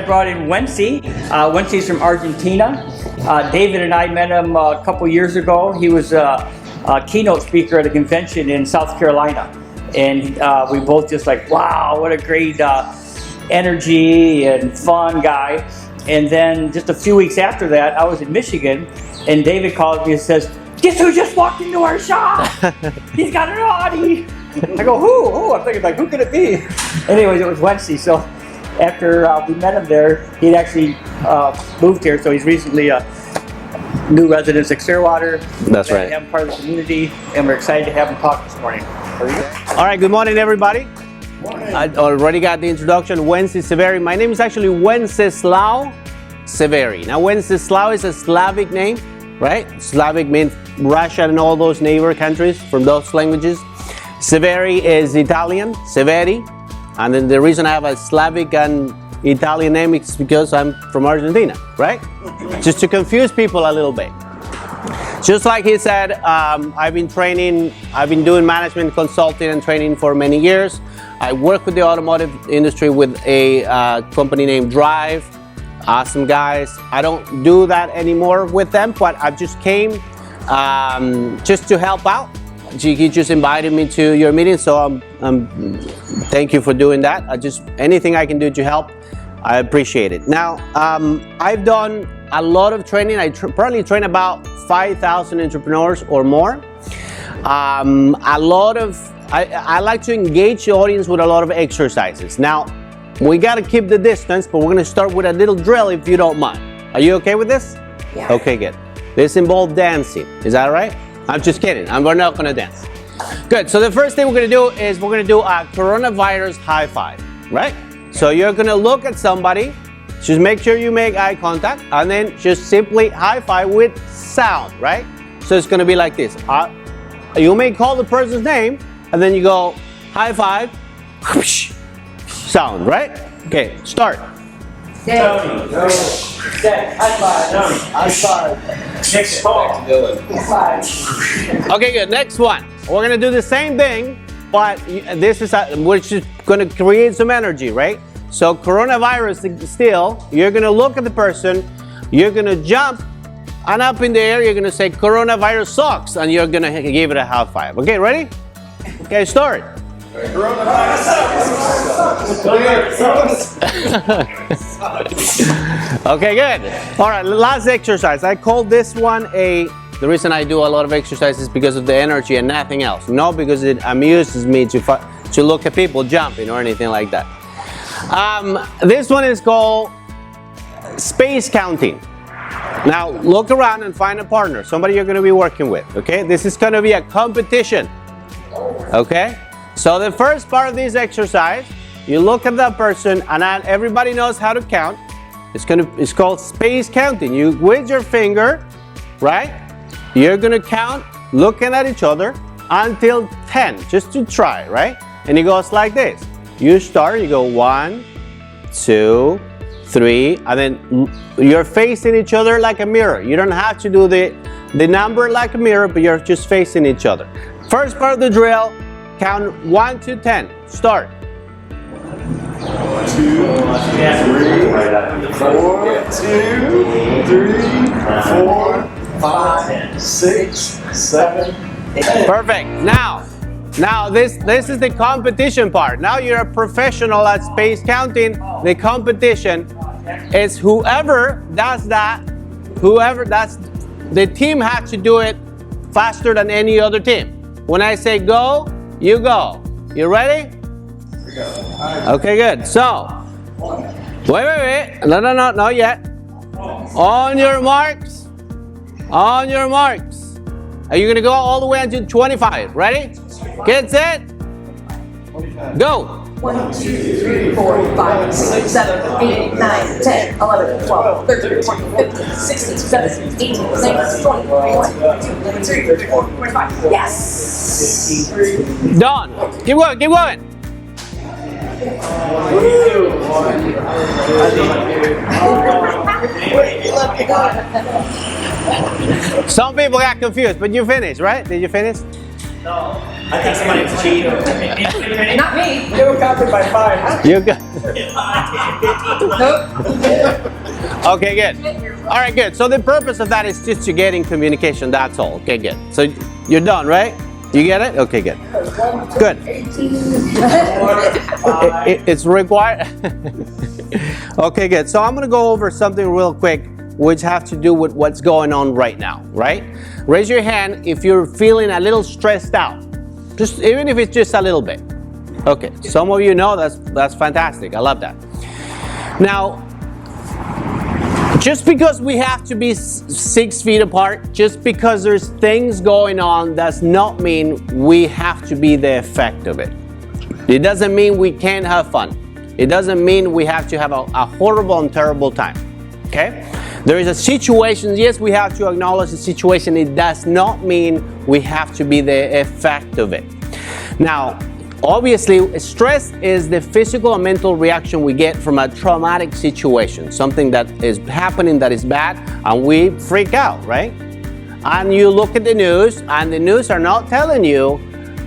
brought in Wency. Wency's from Argentina. David and I met him a couple years ago. He was a keynote speaker at a convention in South Carolina. And we both just like, wow, what a great energy and fun guy. And then just a few weeks after that, I was in Michigan, and David calls me and says, guess who just walked into our shop? He's got an Audi. I go, who? I'm thinking, like, who could it be? Anyways, it was Wency. So after we met him there, he'd actually moved here, so he's recently a new resident at Clearwater. That's right. Have him part of the community, and we're excited to have him talk this morning. All right, good morning, everybody. I already got the introduction, Wency Severi. My name is actually Wenceslao Severi. Now, Wenceslao is a Slavic name, right? Slavic means Russia and all those neighbor countries from those languages. Severi is Italian, Severi. And then the reason I have a Slavic and Italian name is because I'm from Argentina, right? Just to confuse people a little bit. Just like he said, I've been doing management consulting and training for many years. I work with the automotive industry with a company named Drive. Awesome guys. I don't do that anymore with them, but I just came just to help out. He just invited me to your meeting, so thank you for doing that. Anything I can do to help, I appreciate it. Now, I've done a lot of training. I probably train about 5,000 entrepreneurs or more. I like to engage the audience with a lot of exercises. Now, we got to keep the distance, but we're going to start with a little drill if you don't mind. Are you okay with this? Yeah. Okay, good. This involves dancing. Is that all right? I'm just kidding. We're not going to dance. Good. So the first thing we're going to do is we're going to do a coronavirus high five, right? So you're going to look at somebody, just make sure you make eye contact, and then just simply high five with sound, right? So it's going to be like this. You may call the person's name, and then you go high five, whoosh, sound, right? Okay, start. Tony, high five. Next call. Okay, good. Next one. We're gonna do the same thing, but this is which is gonna create some energy, right? So coronavirus still, you're gonna look at the person, you're gonna jump, and up in the air, you're gonna say coronavirus sucks, and you're gonna give it a high five. Okay, ready? Okay, start. Okay, good. All right, last exercise. I call this one the reason I do a lot of exercises is because of the energy and nothing else. Not because it amuses me to look at people jumping or anything like that. This one is called space counting. Now, look around and find a partner, somebody you're going to be working with, okay? This is going to be a competition, okay? So the first part of this exercise, you look at that person, and everybody knows how to count. It's called space counting. You with your finger, right? You're gonna count, looking at each other until 10, just to try, right? And it goes like this. You start, you go 1, 2, 3, and then you're facing each other like a mirror. You don't have to do the number like a mirror, but you're just facing each other. First part of the drill. Count 1 to 10. Start. 1, 2, 3, 4, 5, 6, 7, 8. Perfect. Now this is the competition part. Now you're a professional at space counting. The competition is whoever does that. The team has to do it faster than any other team. When I say go, you go. You ready? We go. Okay, good. So, wait. No, not yet. On your marks. Are you going to go all the way until 25? Ready? Get set. Go. 1, 2, 3, 4, 5, 6, 7, 8, 9, 10, 11, 12, 13, 14, 15, 16, 17, 18, 19, 20, 21, 22, 23, 24, 25. Yes! Done. Keep going. Some people got confused, but you finished, right? Did you finish? I think somebody's cheating. Not me. You were counted by 5. You got. Nope. Okay, good. All right, good. So the purpose of that is just to get in communication. That's all. Okay, good. So you're done, right? You get it? Okay, good. Good. It's required. Okay, good. So I'm going to go over something real quick, which have to do with what's going on right now, right? Raise your hand if you're feeling a little stressed out. Just even if it's just a little bit. Okay, some of you know that's fantastic. I love that. Now, just because we have to be 6 feet apart, just because there's things going on, does not mean we have to be the effect of it. It doesn't mean we can't have fun. It doesn't mean we have to have a horrible and terrible time. Okay? There is a situation, yes, we have to acknowledge the situation. It does not mean we have to be the effect of it. Now, obviously, stress is the physical and mental reaction we get from a traumatic situation, something that is happening that is bad, and we freak out, right? And you look at the news, and the news are not telling you,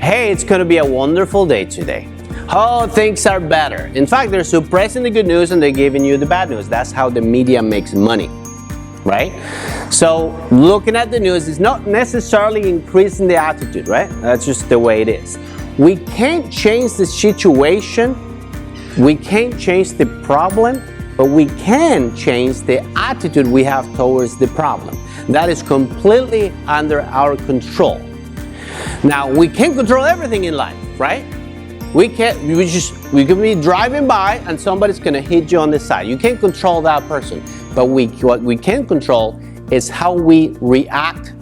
hey, it's going to be a wonderful day today. Oh, things are better. In fact, they're suppressing the good news and they're giving you the bad news. That's how the media makes money, right? So looking at the news is not necessarily increasing the attitude, right? That's just the way it is. We can't change the situation, we can't change the problem, but we can change the attitude we have towards the problem. That is completely under our control. Now, we can't control everything in life, right? We can be driving by and somebody's gonna hit you on the side. You can't control that person, but what we can control is how we react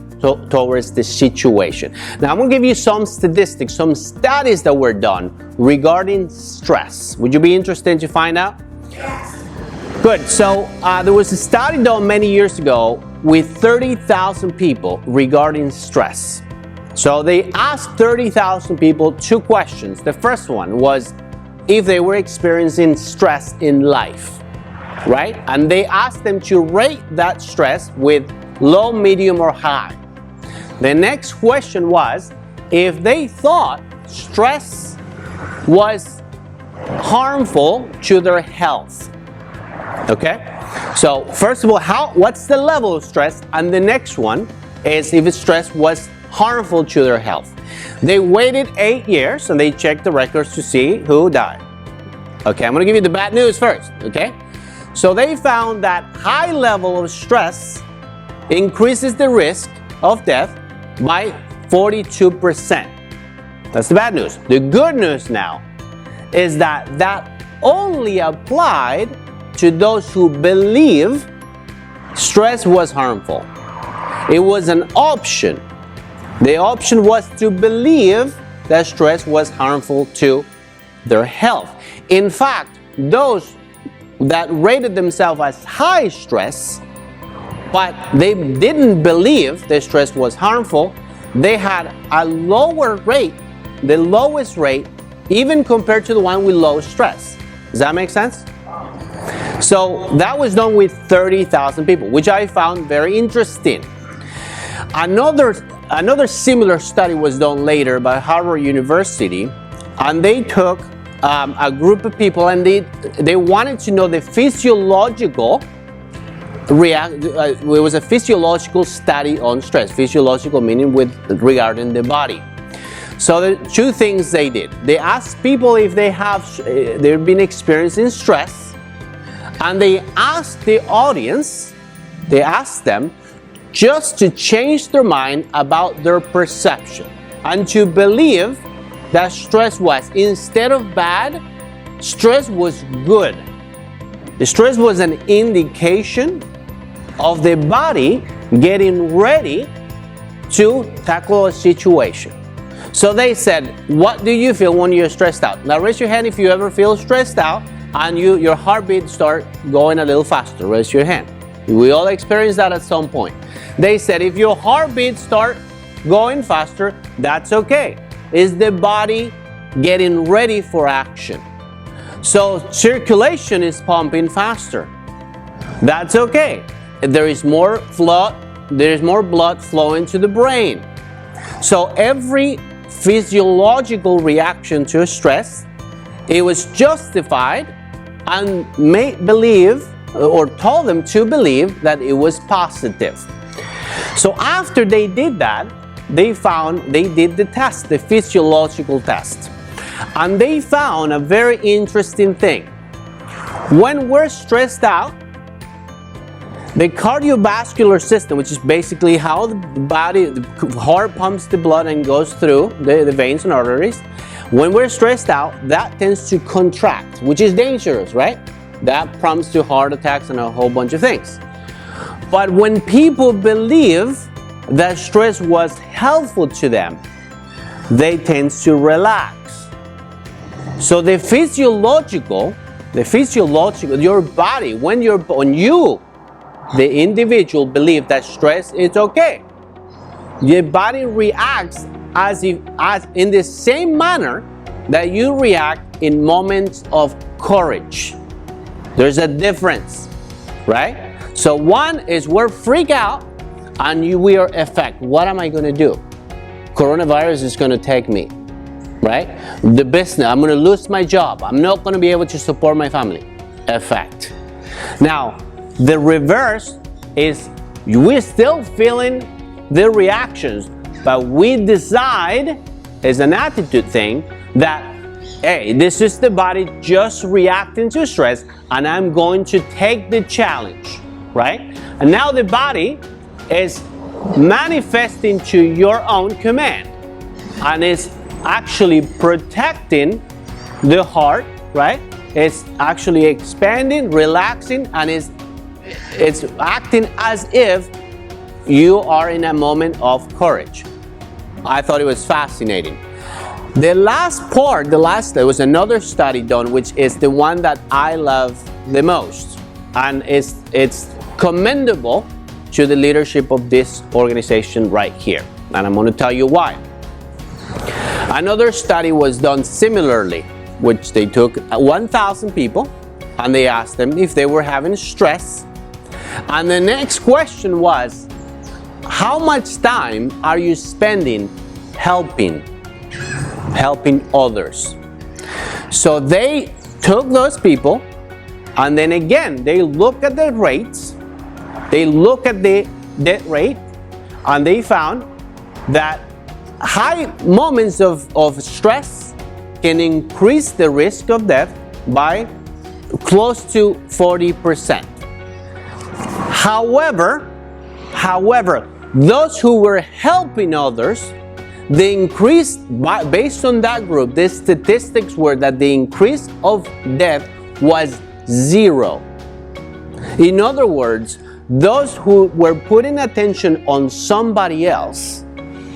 towards the situation. Now, I'm going to give you some statistics, some studies that were done regarding stress. Would you be interested to find out? Yes. Good. So there was a study done many years ago with 30,000 people regarding stress. So they asked 30,000 people 2 questions. The first one was if they were experiencing stress in life, right? And they asked them to rate that stress with low, medium, or high. The next question was if they thought stress was harmful to their health. Okay? So first of all, what's the level of stress? And the next one is if stress was harmful to their health. They waited 8 years and they checked the records to see who died. Okay, I'm going to give you the bad news first. Okay? So they found that high level of stress increases the risk of death by 42%. That's the bad news. The good news now is that only applied to those who believe stress was harmful. It was an option. The option was to believe that stress was harmful to their health. In fact, those that rated themselves as high stress, but they didn't believe that stress was harmful, they had a lower rate, the lowest rate, even compared to the one with low stress. Does that make sense? So that was done with 30,000 people, which I found very interesting. Another similar study was done later by Harvard University, and they took a group of people and they wanted to know the physiological it was a physiological study on stress. Physiological meaning regarding the body. So the 2 things they did. They asked people if they've been experiencing stress, and they asked the audience, they asked them just to change their mind about their perception and to believe that stress was, instead of bad, stress was good. The stress was an indication of the body getting ready to tackle a situation. So they said, what do you feel when you're stressed out? Now raise your hand if you ever feel stressed out and your heartbeat start going a little faster. Raise your hand. We all experience that at some point. They said if your heartbeat start going faster, that's okay. It's the body getting ready for action. So circulation is pumping faster. That's okay. There is more blood flowing to the brain. So every physiological reaction to stress. It was justified and made believe or told them to believe that it was positive. So after they did that, they did the test, the physiological test. And they found a very interesting thing. When we're stressed out, the cardiovascular system, which is basically how the heart pumps the blood and goes through the veins and arteries, when we're stressed out, that tends to contract, which is dangerous, right? That prompts to heart attacks and a whole bunch of things. But when people believe that stress was helpful to them, they tend to relax. So the physiological, your body, when you, the individual, believe that stress is okay, your body reacts as in the same manner that you react in moments of courage. There's a difference, right? So one is we're freaked out and we are affected. What am I going to do? Coronavirus is going to take me, right? The business, I'm going to lose my job. I'm not going to be able to support my family. Effect. Now, the reverse is we're still feeling the reactions, but we decide, as an attitude thing, that hey, this is the body just reacting to stress and I'm going to take the challenge, right? And now the body is manifesting to your own command and is actually protecting the heart, right? It's actually expanding, relaxing, and it's acting as if you are in a moment of courage. I thought it was fascinating. The last part, there was another study done, which is the one that I love the most. And it's commendable to the leadership of this organization right here. And I'm going to tell you why. Another study was done similarly, which they took 1,000 people and they asked them if they were having stress. And the next question was, how much time are you spending helping others? So they took those people and then again they look at the rates, they look at the death rate, and they found that high moments of stress can increase the risk of death by close to 40%. However, those who were helping others, the increase, based on that group, the statistics were that the increase of death was 0. In other words, those who were putting attention on somebody else,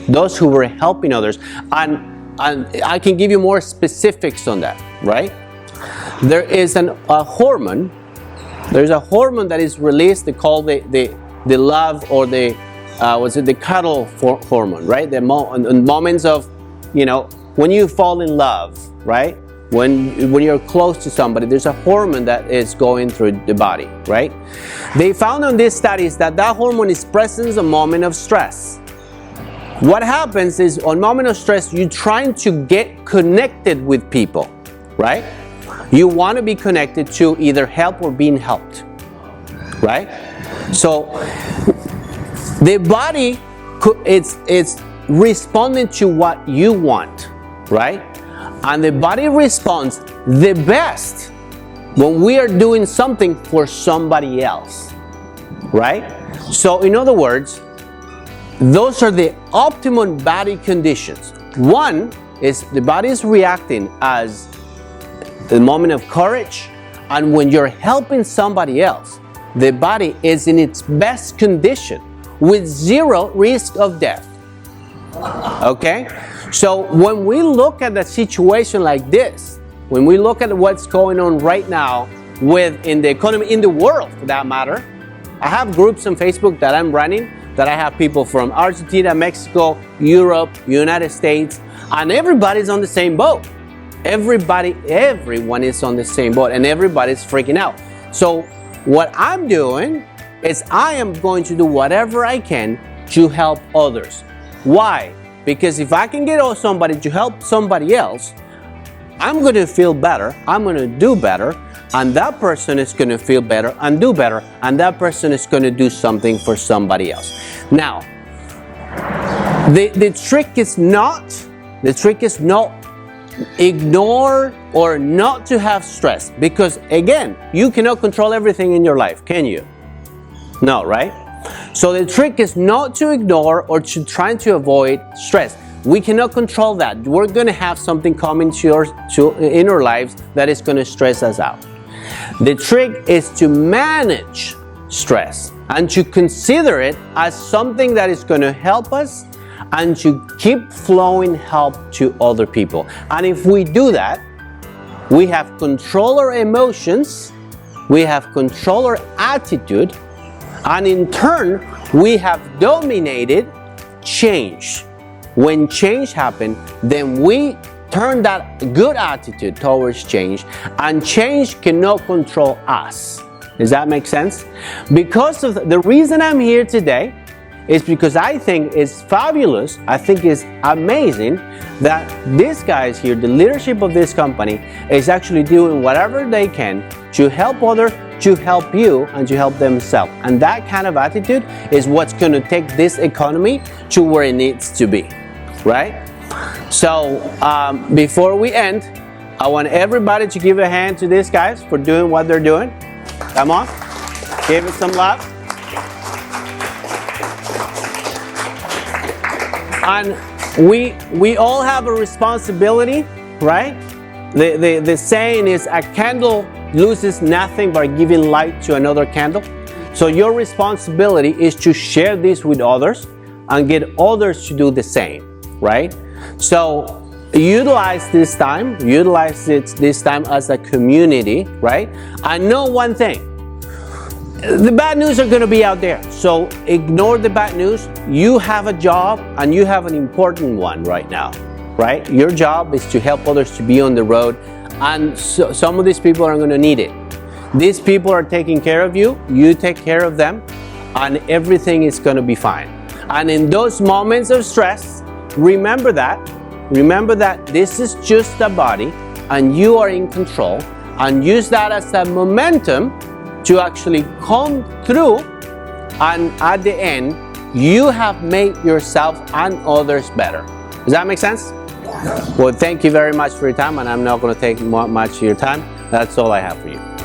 those who were helping others, and I can give you more specifics on that, right? There is a hormone. There's a hormone that is released. They call the love or the cuddle hormone, right? The moments of, when you fall in love, right? When you're close to somebody, there's a hormone that is going through the body, right? They found on these studies that hormone is present in a moment of stress. What happens is, on moment of stress, you're trying to get connected with people, right? You want to be connected to either help or being helped, right? So the body, it's responding to what you want, right? And the body responds the best when we are doing something for somebody else, right? So in other words, those are the optimum body conditions. One is the body is reacting as the moment of courage, and when you're helping somebody else, the body is in its best condition with 0 risk of death. Okay? So when we look at a situation like this, when we look at what's going on right now in the economy, in the world for that matter, I have groups on Facebook that I'm running that I have people from Argentina, Mexico, Europe, United States, and everybody's on the same boat. Everyone is on the same boat and everybody's freaking out. So what I'm doing is I am going to do whatever I can to help others. Why? Because if I can get somebody to help somebody else, I'm going to feel better, I'm going to do better, and that person is going to feel better and do better, and that person is going to do something for somebody else. Now, the trick is not ignore or not to have stress, because again, you cannot control everything in your life, can you? No, right? So the trick is not to ignore or to try to avoid stress. We cannot control that. We're going to have something coming in our lives that is going to stress us out. The trick is to manage stress and to consider it as something that is going to help us and to keep flowing help to other people. And if we do that, we have control our emotions, we have control our attitude, and in turn, we have dominated change. When change happens, then we turn that good attitude towards change, and change cannot control us. Does that make sense? Because of the reason I'm here today is because I think it's fabulous, I think it's amazing that these guys here, the leadership of this company, is actually doing whatever they can to help others, to help you, and to help themselves. And that kind of attitude is what's going to take this economy to where it needs to be, right? So before we end, I want everybody to give a hand to these guys for doing what they're doing. Come on, give it some love. And we all have a responsibility, right? The saying is, a candle loses nothing by giving light to another candle. So your responsibility is to share this with others and get others to do the same, right? So utilize this time as a community, right? And know one thing, the bad news are going to be out there, so ignore the bad news. You have a job, and you have an important one right now, right? Your job is to help others to be on the road, and so some of these people are going to need it. These people are taking care of you, you take care of them, and everything is going to be fine. And in those moments of stress, remember that this is just a body, and you are in control, and use that as a momentum to actually come through, and at the end, you have made yourself and others better. Does that make sense? Well, thank you very much for your time, and I'm not going to take much of your time. That's all I have for you.